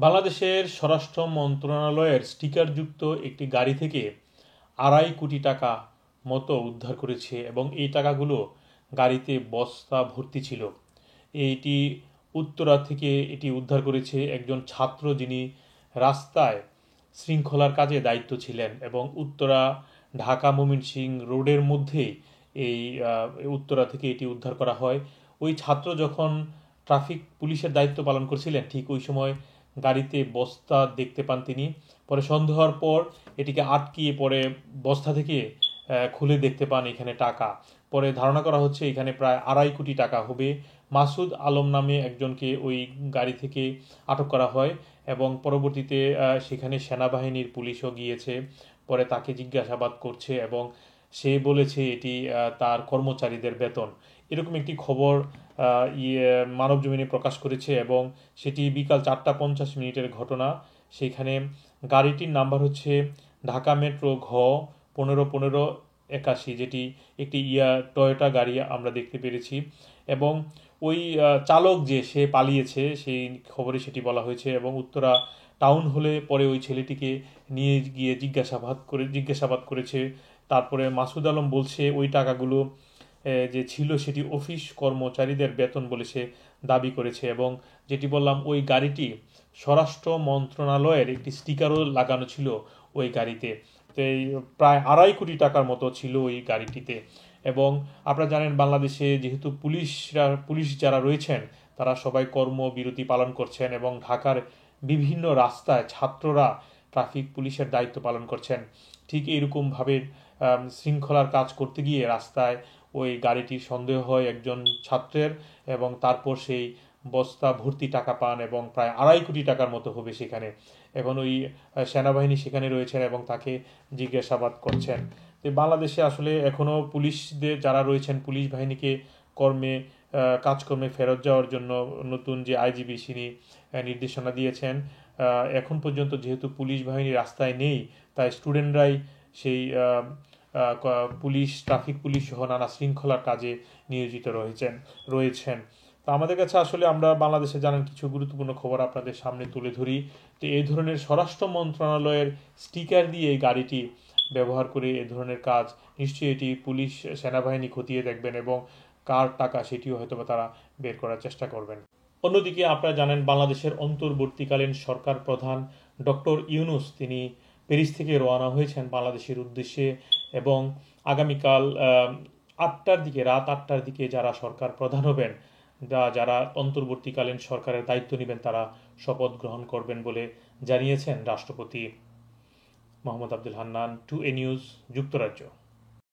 বাংলাদেশের স্বরাষ্ট্র মন্ত্রণালয়ের স্টিকারযুক্ত একটি গাড়ি থেকে 2.5 কোটি টাকা মতো উদ্ধার করেছে এবং এই টাকাগুলো গাড়িতে বস্তা ভর্তি ছিল। এইটি উত্তরা থেকে এটি উদ্ধার করেছে একজন ছাত্র, যিনি রাস্তায় শৃঙ্খলার কাজে দায়িত্ব ছিলেন এবং উত্তরা ঢাকা ময়মনসিংহ রোডের মধ্যেই এই উত্তরা থেকে এটি উদ্ধার করা হয়। ওই ছাত্র যখন ট্রাফিক পুলিশের দায়িত্ব পালন করছিলেন, ঠিক ওই সময় গাড়িতে বস্তা দেখতে পান তিনি। পরে সন্দেহ হওয়ার পর এটিকে আটকিয়ে পরে বস্তা থেকে খুলে দেখতে পান এখানে টাকা। পরে ধারণা করা হচ্ছে এখানে প্রায় 2.5 কোটি টাকা হবে। মাসুদ আলম নামে একজনকে ওই গাড়ি থেকে আটক করা হয় এবং পরবর্তীতে সেখানে সেনাবাহিনীর পুলিশও গিয়েছে। পরে তাকে জিজ্ঞাসাবাদ করছে এবং সে বলেছে এটি তার কর্মচারীদের বেতন। এরকম একটি খবর মানবজমিনে প্রকাশ করেছে এবং সেটি বিকাল 4টা 50 মিনিটের ঘটনা। সেখানে গাড়িটির নাম্বার হচ্ছে ঢাকা মেট্রো ঘ 151581, যেটি একটি টয়োটা গাড়ি আমরা দেখতে পেরেছি। এবং ওই চালক যে সে পালিয়েছে সেই খবরে সেটি বলা হয়েছে এবং উত্তরা টাউন হলে পরে ওই ছেলেটিকে নিয়ে গিয়ে জিজ্ঞাসাবাদ করেছে। তারপরে মাসুদ আলম বলছে ওই টাকাগুলো যে ছিল সেটি অফিস কর্মচারীদের বেতন বলে সে দাবি করেছে। এবং যেটি বললাম, ওই গাড়িটি স্বরাষ্ট্র মন্ত্রণালয়ের একটি স্টিকারও লাগানো ছিল ওই গাড়িতে। তো এই প্রায় 2.5 কোটি টাকার মতো ছিল ওই গাড়িটিতে। এবং আপনারা জানেন, বাংলাদেশে যেহেতু পুলিশ যারা রয়েছেন তারা সবাই কর্মবিরতি পালন করছেন এবং ঢাকার বিভিন্ন রাস্তায় ছাত্ররা ট্রাফিক পুলিশের দায়িত্ব পালন করছেন। ঠিক এইরকমভাবে শৃঙ্খলার কাজ করতে গিয়ে রাস্তায় ওই গাড়িটির সন্দেহ হয় একজন ছাত্রের এবং তারপর সেই বস্তা ভর্তি টাকা পান এবং প্রায় 2.5 কোটি টাকার মতো হবে সেখানে। এখন ওই সেনাবাহিনী সেখানে রয়েছেন এবং তাকে জিজ্ঞাসাবাদ করছেন। তো বাংলাদেশে আসলে এখনও পুলিশদের যারা রয়েছেন, পুলিশ বাহিনীকে কাজকর্মে ফেরত যাওয়ার জন্য নতুন যে আইজিপি তিনি নির্দেশনা দিয়েছেন। এখন পর্যন্ত যেহেতু পুলিশ বাহিনী রাস্তায় নেই, তাই স্টুডেন্টরাই সেই ট্রাফিক পুলিশ সহ নানা শৃঙ্খলার কাজে নিয়োজিত রয়েছেন। তো আমাদের কাছে আসলে আমরা বাংলাদেশে জানেন কিছু গুরুত্বপূর্ণ খবর আপনাদের সামনে তুলে ধরি। তো এই ধরনের স্বরাষ্ট্র মন্ত্রণালয়ের স্টিকার দিয়ে এই গাড়িটি ব্যবহার করে এ ধরনের কাজ নিশ্চয়ই এটি পুলিশ সেনাবাহিনী খতিয়ে দেখবেন এবং কার টাকা সেটিও হয়তো তারা বের করার চেষ্টা করবেন। অন্যদিকে আপনারা জানেন, বাংলাদেশের অন্তর্বর্তীকালীন সরকার প্রধান ডক্টর ইউনূস তিনি প্যারিস থেকে রওনা হয়েছেন বাংলাদেশের উদ্দেশ্যে এবং আগামীকাল রাত 8টার দিকে যারা সরকার প্রধান হবেন, যারা অন্তর্বর্তীকালীন সরকারের দায়িত্ব নেবেন, তারা শপথ গ্রহণ করবেন বলে জানিয়েছেন রাষ্ট্রপতি মোহাম্মদ আব্দুল হান্নান। 2A নিউজ, যুক্তরাজ্য।